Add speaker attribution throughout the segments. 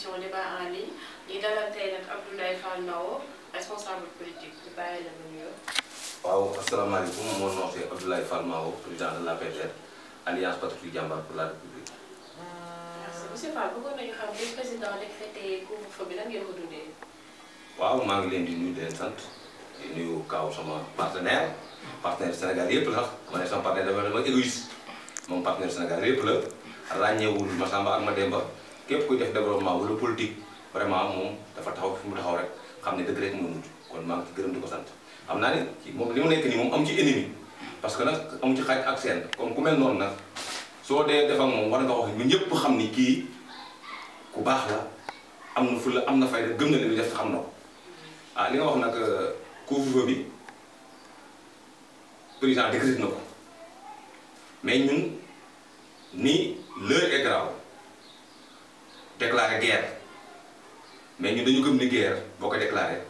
Speaker 1: émission débat en ligne di dalal tey nag Abdoulaye Fall Mao responsable politique di bàyyi la nga nuyoo.
Speaker 2: waaw asalaamaaleykum mon nom c'est Abdoulaye Fall Mao président de l'APR Alliance Patriotique Jambar pour la République.
Speaker 1: merci monsieur Fall bëggoon nañu xam bi président décrété couvre-feu bi lan ngeen ko dundee.
Speaker 2: waaw maa ngi leen di nuyu di leen sant di nuyu Kaaw sama partenaire Sénégal yëpp la ma ne sama partenaire dama égoïste moom partenaire Sénégal yëpp la ràññeewul Massamba ak Mademba képp kuy def développement wala politique vraiment moom dafa taxaw fi mu taxaw rek xam ne dëgg rek moo mujj kon maa ngi ci gërëm di ko sant. xam naa ne moom li mu nekk nii moom amu ci ennemi parce que nag amu ci xaaj ak seen comme ku mel noonu nag soo dee def ak moom war nga wax ñu ñëpp xam ni kii ku baax la am na fulla am na fayda gëm na li muy def te xam na ko ah li nga wax nag couvre-feu bi président décrété na ko mais ñun ni l'heure est grave déclarer guerre mais ñun dañu gëm ni guerre boo ko déclarer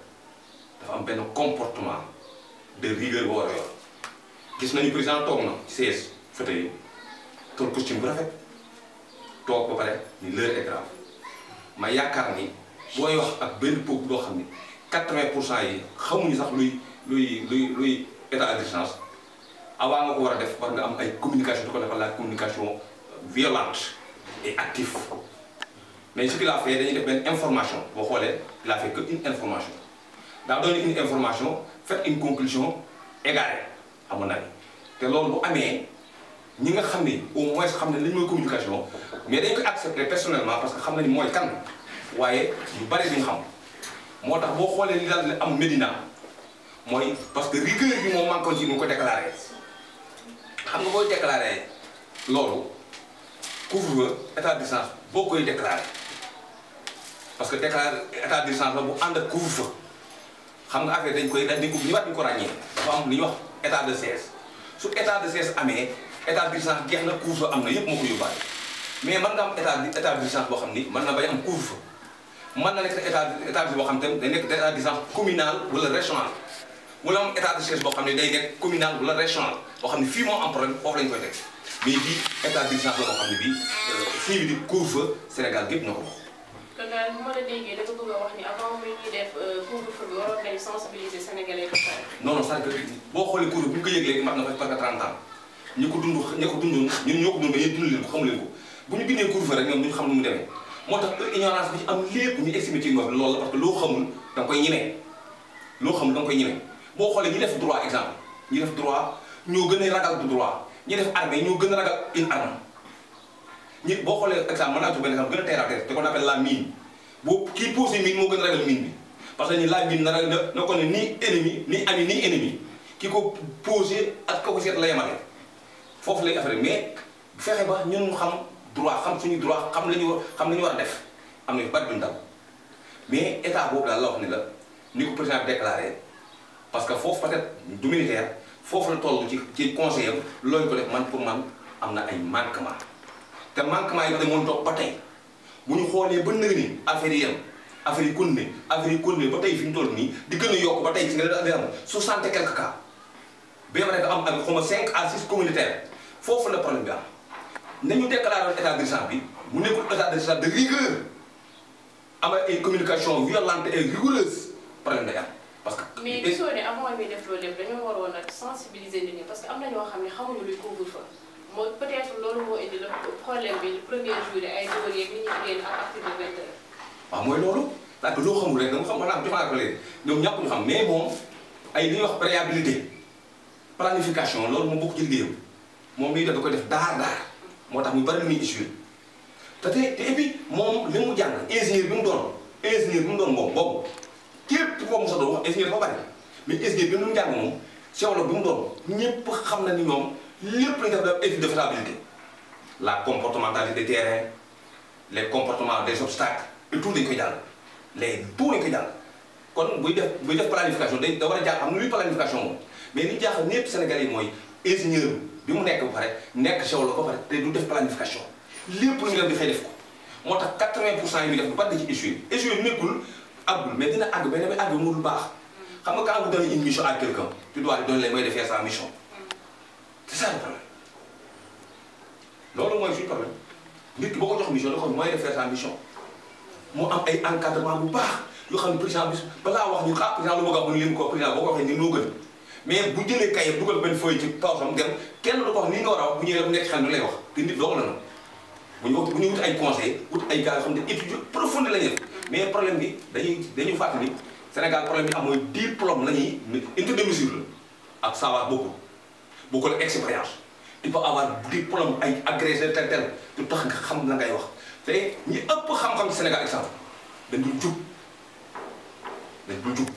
Speaker 2: dafa am benn comportement de rigueur boo war a yor gis nañu président toog na ci siège fauteuil yi toog costume bu rafet toog ba pare ni l'heure est grave ma yaakaar ni booy wax ak benn peuple boo xam ni 80% yi xamuñu sax luy état d'urgence avant nga ko war a def war nga am ay communication di ko defal la communication violente et active mais ce qu'il a fait dañuy def benn information boo xoolee il a fait que une information daa doon une information faites une conclusion égarée à mon avis te loolu bu amee ñi nga xam ni au moins xam ne lañ mooy communication mais dañ koy accepter personnellement parce que xam nañu mooy kan waaye yu bari duñ xam moo tax boo xoolee li daal am Médina mooy parce que rigueur bi moom manqué ci mu ko déclaré xam nga booy déclaré loolu couvre-feu état d'urgence boo koy déclaré parce que déclaré état d'urgence la bu ànd ak couvre-feu xam nga affaire dañ koy dañ ko ñu ko ràññee dafa am lu ñuy wax état de siège su état de siège amee état d'urgence jeex na couvre-feu am na yëpp moo ko yóbbaale mais mën nga am état d'urgence boo xam ni mën na bañ am couvre-feu mën na nekk état boo xam te day nekk état d'urgence communal wala régional wala am état de siège boo xam ne day nekk communal wala régional boo xam ne fii moo am problème foofu lañ koy teg mais bii état d'urgence la boo xam ne bii fii bi di couvre-feu Sénégal gépp na ko wax.
Speaker 1: kon daal bu ma la déggee dafa bëgg a wax ni avant muy ñuy def couvre-feu bi waroon nañu sensibiliser Sénégalais ba pare.
Speaker 2: non non c'est-à-dire que boo xoolee couvre-feu bu ñu ko yëglee mat na fa presque 30 ans ñi ko dund ñun ñoo ko dund mais yéen dund leen ko xamu leen ko bu ñu bindee couvre-feu rek ñoom duñu xam nu mu demee moo tax ignorance bi ci am lépp ñu estimé ci loolu la parce que loo xamul da nga koy ñemee loo xamul da nga koy ñemee boo xoolee ñi def droit exemple ñi def droit ñoo gën a ragal du droit ñi def armée ñoo gën a ragal une arme ñi boo xoolee exemple mën naa jox benn exemple gën a terre à terre te qu'on appelle la mine boo kii posé mine moo gën a ragal mine bi parce que ñu la mine na ko ne ni ennemi ni ami ni ennemi ki ko posé ak ko seet la yemale foofu lay affaire mais fexe ba ñun ñu xam droit xam suñu droit xam la ñu war a def am na yu bari duñ dal mais état boobu daal la wax ni la ni ko président bi déclaré parce que foofu peut-être du militaire foofu la toll ci conseil am looñu ko def man pour man am na ay manquement te manquement yi ko demoon toog ba tey bu ñu xoolee ba nëg ni affaire yi affaire yi continué ba tey fi ñu toll nii di gën a yokk ba tey gis nga da am 60 et quelques cas ba ma nekk am ak xaw ma 5 à 6 communautaires foofu la problème bi am nañu déclaré état d'urgence bi mu nekkul état d'urgence de rigueur am ay communication violente et rigoureuse problème day am parce que.
Speaker 1: mais gisoo ne avant muy def loolu lépp dañoo waroon a sensibiliser nit ñi parce que am na ñoo xam ne xamuñu luy couvre-feu moo peut-être loolu moo indi le problème bi le premier jour ay góor yeeg nit ñi génn à partir de 20 heures.
Speaker 2: waaw mooy loolu parce que loo xamul rek dama xam maanaam jox naa ko léegi ñoom ñàkk ñu xam mais moom ay li ñuy wax préhabilité planification loolu moom bokk ci liggéeyam moom miy def da koy def daar moo tax mu bari lu muy échoué te et puis moom li mu jàng ingénieur bi mu doon moom boobu képp koo mos a doon wax ingénieur dafa bari mais ingénieur bi mu jàng moom géologue bi mu doon ñëpp xam na ni ñoom lépp lañ def da étude de faisabilité la comportementalité des terrains les comportements des obstacles et tout dañ koy jàng tout dañ koy jàng kon buy def planification da war a jàng am na luy planification moom mais li jaaxal ñëpp Sénégalais yi mooy ingénieur bi mu nekk ba pare nekk géologue ba pare te du def planification lépp lu ñu def di xëy def ko moo tax 80% yi muy def bu bari da ci échoué nekkul àggul mais dina àgg mais damay àgg mu lu baax xam nga quand vous donnez une mission à quelqu'un tu dois lui donner les moyens de faire sa mission c'est ça le problème loolu mooy suñu problème nit ki boo ko jox mission da ko moyen de faire sa mission mu am ay encadrement bu baax yoo xam ne président bi balaa wax ñu président lu ma wax mu lim ko président boo ko waxee ni moo gën mais bu jëlee kayit dugal benn feuille ci pawsam dem kenn du ko wax ni nga war a wax bu ñëwee nekk xel du lay wax te nit dong la na bu ñu wut ay conseil wut ay gars yoo xam ne étude profonde la ñu def mais problème bi dañuy fàttali Sénégal problème bi am mooy diplôme la ñuy unité de mesure la ak savoir beaucoup la expérience tu peux avoir diplôme ay agrégé tel du tax nga xam la ngay wax te ñi ëpp xam-xam ci Sénégal exemple dañ dul jub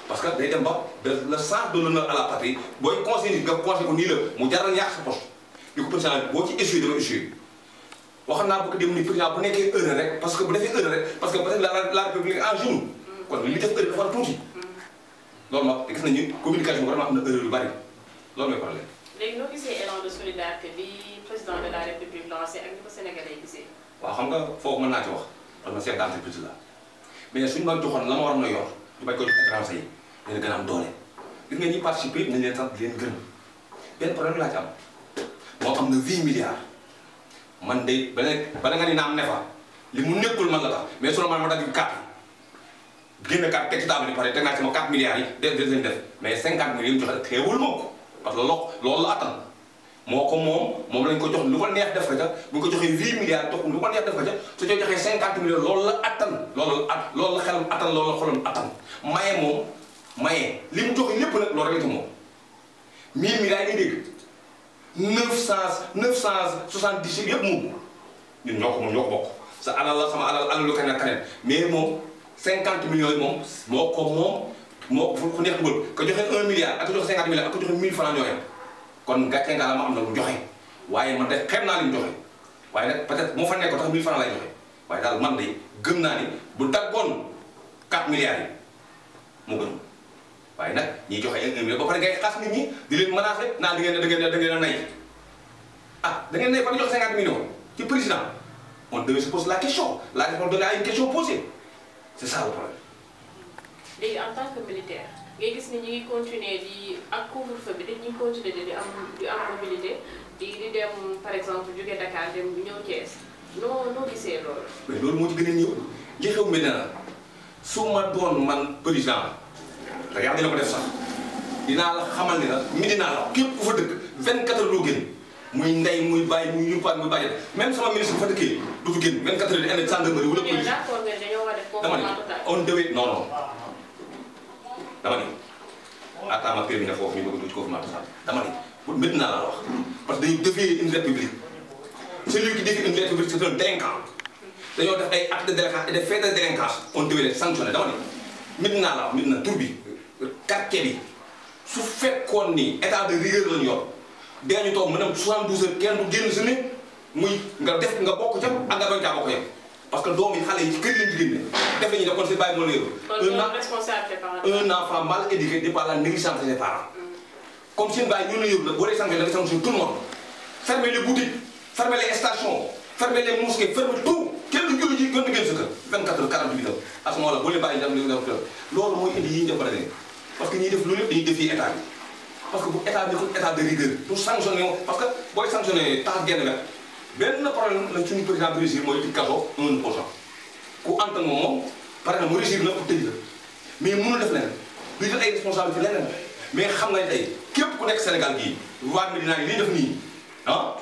Speaker 2: parce que day dem ba le sens de l'honneur à la patrie booy conseil nit nga conseil ko nii la mu jaral ñàkk sa poste di ko président boo ci échoué dama échoué waxoon naa bëgg dem ni président bu nekkee erreur rek parce que bu defee erreur rek parce que peut-être la république en genou kon li def erreur dafa tuuti loolu nag gis nañu communication vraiment am na erreur yu bari loolu mooy problème.
Speaker 1: léegi noo gisee élan de solidarité bi président de la république lancé ak ni ko sénégalais gisee.
Speaker 2: waaw xam nga foofu mën naa ci wax parce que chef d'entreprise la mais suñu ma joxoon la ma waroon a yor ñu bañ ko jox étranger yi dina gën a am doole gis nga ñi participer nañ leen sant di leen gërëm benn problème laa ci am moo am na 8 milliards man de bala nga ni naam ne fa li mu nekkul man la tax mais solo man ma dagg 4 génn 4 teg ci table bi pare teg naa ci ma 4 milliards yi def mais 50 millions yi mu joxe xeewul moo ko parce que loolu la attan moo ko moom lañ ko jox lu ko neex def ko ca bu ñu ko joxee 8 milliards jox lu ko neex def ko ca su ñu joxee 50 millions loolu la attan loolu la xelam attan loolu la xolam attan maye li mu joxe lépp nag loolu rek la ci moom 1000 milliards yi ngay dégg 970 yëpp moom ñun ñoo ko bokk sa alal la sama alal lu keneen keneen mais moom 50 millions yi moom moo fu neex dugal ko joxe 1 milliard ak ko joxe 50 millions ak ko joxe 1000 francs ñoo yem kon gàcce nga la ma am na lu joxe waaye man de xeeb naa li mu joxe waaye nag peut-être moo fa nekk tax 1000 francs lay joxe waaye daal man de gëm naa ni bu daggoon 4 milliards yi moo gën waaye nag ñiy joxe 1 milliard ba pare ngay xas nit ñi di leen menacer naan da ngeen a nay da ngeen nay ba joxe 50 millions ci président on devait se poser la question la réponse donnée à une question posée c'est ça le problème.
Speaker 1: léegi en tant que militaire ngay gis ni ñu ngi continuer di ak couvre-feu bi dañuy continuer di am mobilité di dem par exemple jóge Dakar dem ñëw Thiès noo gisee loolu.
Speaker 2: mais loolu moo ci gën a ñëw li xew mi dana su ma doon man président te yàlla dina ko def sax dinaa la xamal ni la Médina la képp ku fa dëkk 24 heures doo génn muy ndey muy bàyyi muy yumpaan muy bàyyi même sama ministre bu fa dëkkee du fi génn 24 heures di indi gendarmerie wala police.
Speaker 1: d'accord nga dañoo war a def confinement total.
Speaker 2: on devait non dama ni attends ma terminer foofu ñu bëgg a dugg ci confinement total dama ni pour Médina la wax parce que dañu défier une république celui qui défie une république c'est un délinquant dañoo def ay actes de délinquance et des faits de délinquance on devait les sanctionner dama ni Médina la wax Médina tur bi quartier bi su fekkoon ni état de rigueur lañu yor dañu toog mu dem 72 heures kenn du génn si nit muy nga def nga bokk ca ak nga bañ caa bokk yem parce que doom yi xale yi ci kër lañu génne def nañu ne kon seen bàyyi moo la yor. un enfant mal éduqué n'est pas la négligence de ses parents. comme seen bàyyi ñu la yor nag boo dee sanctionné da nga sanctionné tout le monde. fermer les boutiques fermer les stations fermer les mosquées fermer tout kenn du julli ji gën di génn sa kër 24 heures 48 heures à ce moment là boo leen bàyyi dem li nga def loolu mooy indi yi ñu def ba parce que ñiy def loolu yëpp dañuy défier état bi parce que bu état bi nekkul état de rigueur pour sanctionner parce que booy sanctionné tax genn wet benn problème la suñu président bi réussir mooy tëj kaso 1% ku antan moom par exemple mu réussir na pour tëj la mais mënul def leneen du jël ay responsabilité leneen mais xam nga tey képp ku nekk Sénégal gii waa Médina yi li def nii ah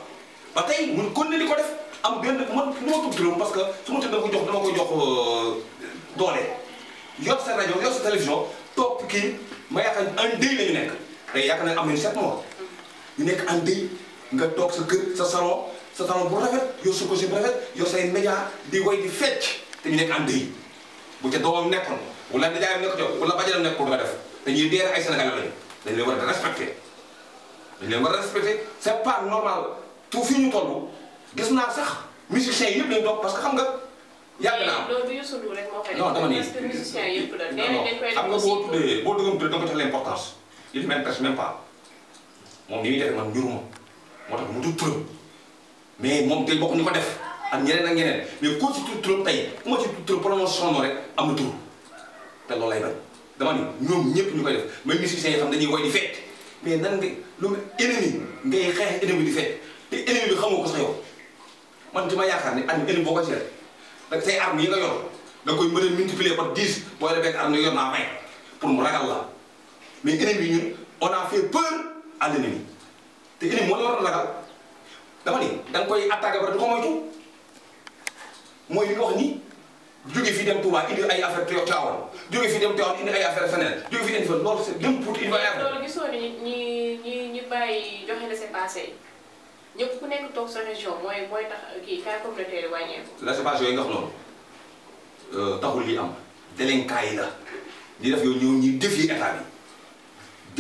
Speaker 2: ba tey mun kon ne di ko def am benn man du ma tudd turam parce que su ma tudd dama koy jox doole yor sa rajo yor sa télévision toog kii ma yaakaar en deuil la ñu nekk tey yaakaar nañ am nañu 7 mois ñu nekk en deuil nga toog sa kër sa salon bu rafet yor sa costume bu rafet yor say média di woy di fecc te ñu nekk en deuil bu ca doomam nekkoon wala nijaayam nekk jox wala bajanam nekk ko du nga def dañuy deere ay Sénégalais lañu dañ leen war a respecté c'est pas normal tout fii ñu toll gis naa sax musiciens yi yëpp lañu toog parce que xam nga yàgg naa am
Speaker 1: loolu du Youssou Ndour rek moo koy def.
Speaker 2: non dama ni
Speaker 1: parce que musiciens yëpp la.
Speaker 2: non xam nga boo dëggam tuddee da nga ko jox l'importance il m'intéresse même pas moom ni muy defee man njuruma moo tax mu tudd turam mais moom tey bokk ñu ko def ak ñeneen mais ku ci tudd turam tey ku ma ci tudd turam promotion rek am na tur te loolu lay bañ dama ni ñoom ñëpp ñu koy def même musiciens yi xam dañuy woy di fekk mais nan nga lu ennemi ngay xeex ennemi di fekk te ennemi bi xamoo ko sax yow man ci ma yaakaar ne ennemi boo ko ci rek say armes yi nga yor da nga koy mën a multiplier par 10 boo yore benn arme yor naa 20 pour mu ragal la mais ennemi ñun on a fait peur à l'ennemi te ennemi moo la war a ragal dama ni da nga koy attaqué ba du ko moytu mooy li nga wax nii jóge fii dem Touba indi ay affaire Tivaouane jóge fii dem Tivaouane indi ay affaire feneen jóge fii indi fa loolu c'est dem pour indi ay affaire.
Speaker 1: loolu gisoo ni ñi bàyyi joxe laissez-passer ñëpp ku nekk toog sa région mooy tax kii cas communautaire yi wàññeeku.
Speaker 2: laissez-passer yooyu nga xam noonu taxul li am délinquant yi la di def yow ñëw ñuy défier état bi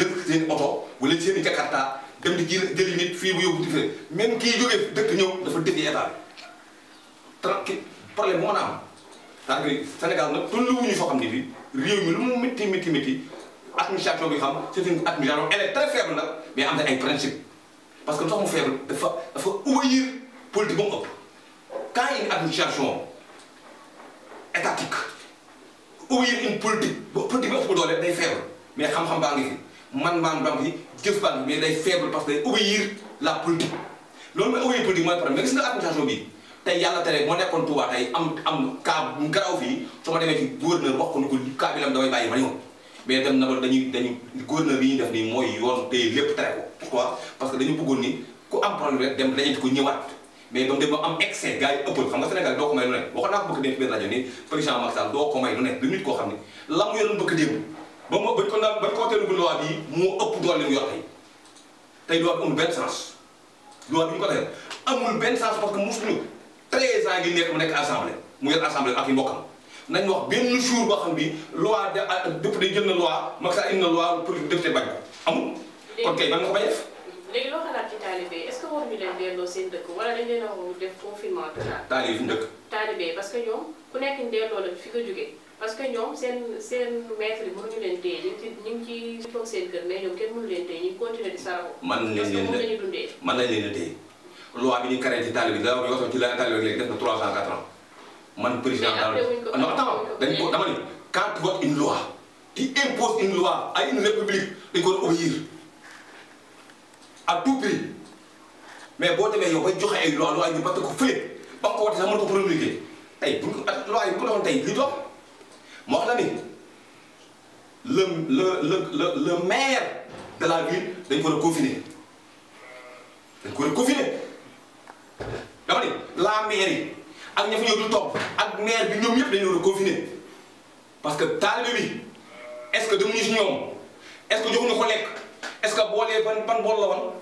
Speaker 2: jël seen oto wala seen i Jakarta dem di jëli nit fii bu yóbbu di fee même kii jógee dëkk ñëw dafa défier état bi problème bu mën a am. c'est-à-dire Sénégal nag tolluwuñu foo xam ne bii réew mi lu mu métti administration bi xam c'est une administration elle est très faible nag mais am na ay principe parce que lu tax mu faible dafa obéir politique ba mu ëpp quand une administration étatique obéir une politique ba politique bi ëpp doole day faible mais xam-xam baa ngi fi man baa ngi fi jëf baa ngi fi mais day faible parce que day obéir la politique loolu mooy obéir politique mooy problème mais gis nga administration bi tey yàlla tere moo nekkoon Touba tey am cas bu garaaw fii su ma demee fi gouverneur wax ko ni ko cas bi lam damay bàyyi ma ñëw mais dem na ba dañuy gouverneur bi ñuy def nii mooy yoon tey lépp tere ko pourquoi parce que dañu bëggoon ni ku am problème rek dem dañu ko ñëwaat mais ba mu dem ba am excès gars yi ëppal xam nga Sénégal doo ko may lu ne waxoon naa ko bëgg dem ci benn rajo ni président Macky Sall doo ko may lu ne lu nit koo xam ne la mu yoroon bëgg démb bañ ko teelu loi bi moo ëpp doole li mu yor tey loi bi amul benn sens loi bi ñu ko tey amul benn sens parce que mosuñu 13 ans ngi nekk mu nekk assemblée mu yor assemblée ak yi mbokkam nañ wax benn jour boo xam bi loi député jël na loi Macky Sall indi na loi pour député bañ ko amul. kon kay man nga ko bañ def.
Speaker 1: léegi loo xalaat ci taalibe est-ce que waruñu leen delloo seen dëkk wala dañ leen a def confinement total.
Speaker 2: taalibe fi mu dëkk.
Speaker 1: taalibe parce que ñoom ku nekk ñu delloo la fi nga jógee parce que ñoom seen maître yi mënuñu leen téye ñu ngi ci toog seen kër mais ñoom kenn mënu leen téye ñu ngi continuer di saraxu.
Speaker 2: man
Speaker 1: parce que moom la ñu dundee.
Speaker 2: man lañ leen a téye loi bi ñu créé ci taalibe bi da yoo xam ci la taalibe léegi def na 3 ans 4 ans man président non attends dañ ko dama ni quand tu votes une loi qui impose une loi à une république dañ ko war a obéir à tout prix mais boo demee yow bay joxe ay loi yi parce que fële ba nga ko wote sax mën ko promulguer tey bu ñu loi yi bu ko defoon tey li dox moo wax la ni le maire de la ville dañ ko war a confiner dañ ko war a confiner dama ni la mairie ak ña fa ñëw du topp ak maire bi ñoom ñëpp dañu war a confiner parce que taalibe bi est-ce que demuñu si ñoom est-ce que joxuñu ko lekk est-ce que boolee ban bool la woon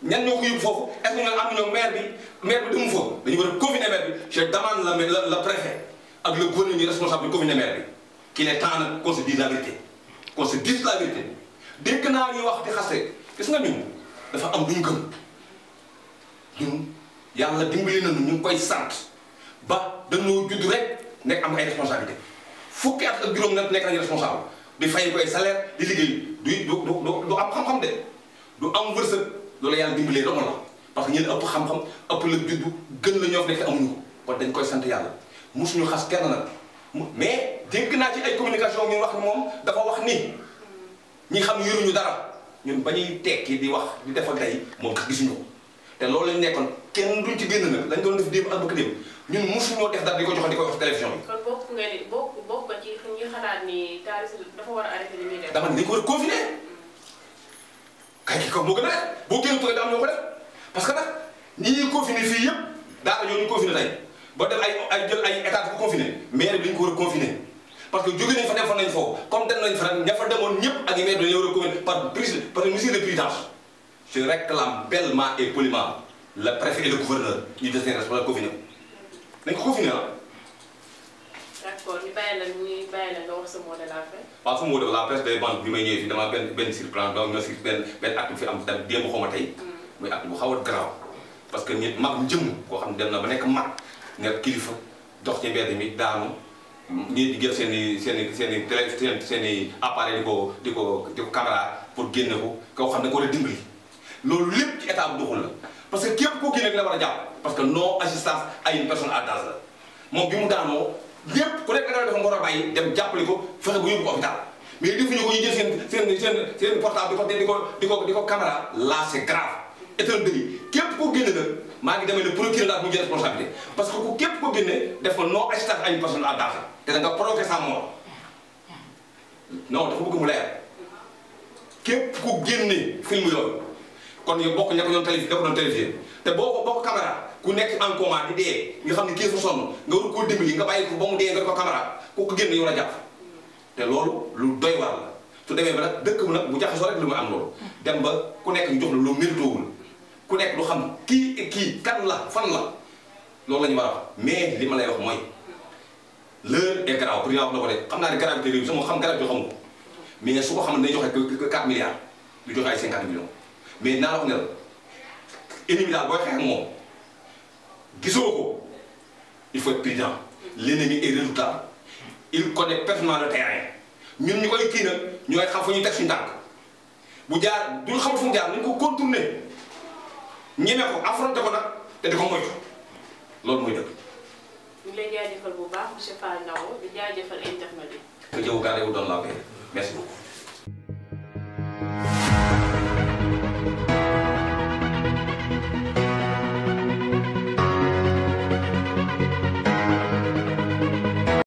Speaker 2: ñan ñoo ko yóbbu foofu est-ce que ñoo am ñoom maire bi demu fa dañu war a confiner maire bi je demande le préfet ak le gouverneur ñu responsable bi confiner maire bi qu'il est temps nag qu'on se dise la vérité qu'on se dise la vérité dégg naa ñuy wax di xaste gis nga ñun dafa am lu ñu gëm ñun yàlla dimbali nañu ñu ngi koy sant ba dañoo judd rek nekk am ay responsabilité fukki at ak juróom nag nekk nañu responsable di fay koy salaire di liggéey du am xam-xam de du am wërsëg loolu yàlla dimbalee dong la parce que ñeen ëpp xam-xam ëpp la juddu gën la ñoo fi nekk te amuñu ko kon dañ koy sant yàlla mosuñu xas kenn nag mais dégg naa ci ay communication ñu wax ni moom dafa wax ni ñi xam ne yoruñu dara ñun ba ñuy tekki di wax di defal tey moom gisuñu ko te loolu lañ nekkoon kenn duñ ci génn nag lañ doon def démb ak bëgg démb ñun mosuñoo def dara di ko joxe di ko wax télévision bi.
Speaker 1: kon bokk nga ni bokk ba ci ñi xalaat ni Talla dafa war a arrêté li muy def.
Speaker 2: dama ne dañ ko war a confiner kay ki ko moo gën a def boo génn tool yi am ñoo ko def parce que nag ñi ñuy confiner fii yëpp daanaka ñoo ñu confiner tey ba def ay jël ay état bu confiner maire bi dañ ko war a confiner parce que jóge nañ fa dem fa nañ foofu comme dem nañ fa nag ña fa demoon ñëpp ak i maire dañoo war a confiner par mesure de prudence. Je réclame bellement et poliment le préfet et le gouverneur ñu des seen responsable confiner ko nañ ko confiner ah.
Speaker 1: d'accord ñu bàyyi la nga wax sa mot de la fin.
Speaker 2: waaw sama mot de la presse des banques bi may ñëwee fii dama benn surprise donc ñoo si benn acte bu fi am tam démb xaw ma tey. muy acte bu xaw a garaaw parce que nit mag njëm koo xam ne dem na ba nekk mag nekk kilifa dox ci mbedd mi daanu ñii di jël seen i appareil di ko caméra pour génne ko koo xam ne ko war a dimbali loolu lépp ci état bu doxul la parce que képp koo génne la war a jàpp parce que non assistance à une personne à danger la moom bi mu daanoo lépp ku nekk da nga def nga war a bàyyi dem jàppale ko fexe bu yóbbu ko hôpital mais defuñu ko ñu jël seen portable di ko caméra là c'est grave et un délit képp koo génne la maa ngi demee ne procureur daal mu jël responsabilité parce que ku képp ko génne def ko non assistance à une personne en danger te da nga provoqué sa mort non dafa bëgg mu leer képp ku génne film yooyu kon yow bokk ña ko doon télévisé te boo ko caméra ku nekk en coma di dee nga xam ne kii fa sonn nga war koo dimbali nga bàyyi ko ba mu dee nga di ko caméra ku ko génne yow la jàpp te loolu lu doy war la su demee ba nag dëkk bi nag bu jaxasoo rek lu mu am loolu dem ba ku nekk ñu jox la lu méritowul ku nekk lu xam kii kan la fan la loolu la ñu war a wax mais li ma lay wax mooy l'heure est grave président wax na ko de xam naa ne gravité réew sama xam garab bi xamu ko mais su ko xam ne dañuy joxe 4 milliards du joxe ay 50 millions mais naa la wax ne la ennemi daal booy xeex ak moom gisoo ko il faut être prudent l'ennemi est redoutable il connaît personnellement le terrain ñun ñu koy kii nag ñooy xam fu ñuy teg suñu tànk bu jaar duñu xamul fu mu jaar nañu ko contourner ñeme ko affronter ko nag te di ko moytu loolu mooy dëgg.
Speaker 1: ñu ngi lay jaajëfal bu baax monsieur Fall Ndao di jaajëfal internet yi.
Speaker 2: que Dieu vous garde et vous donne la paix merci beaucoup.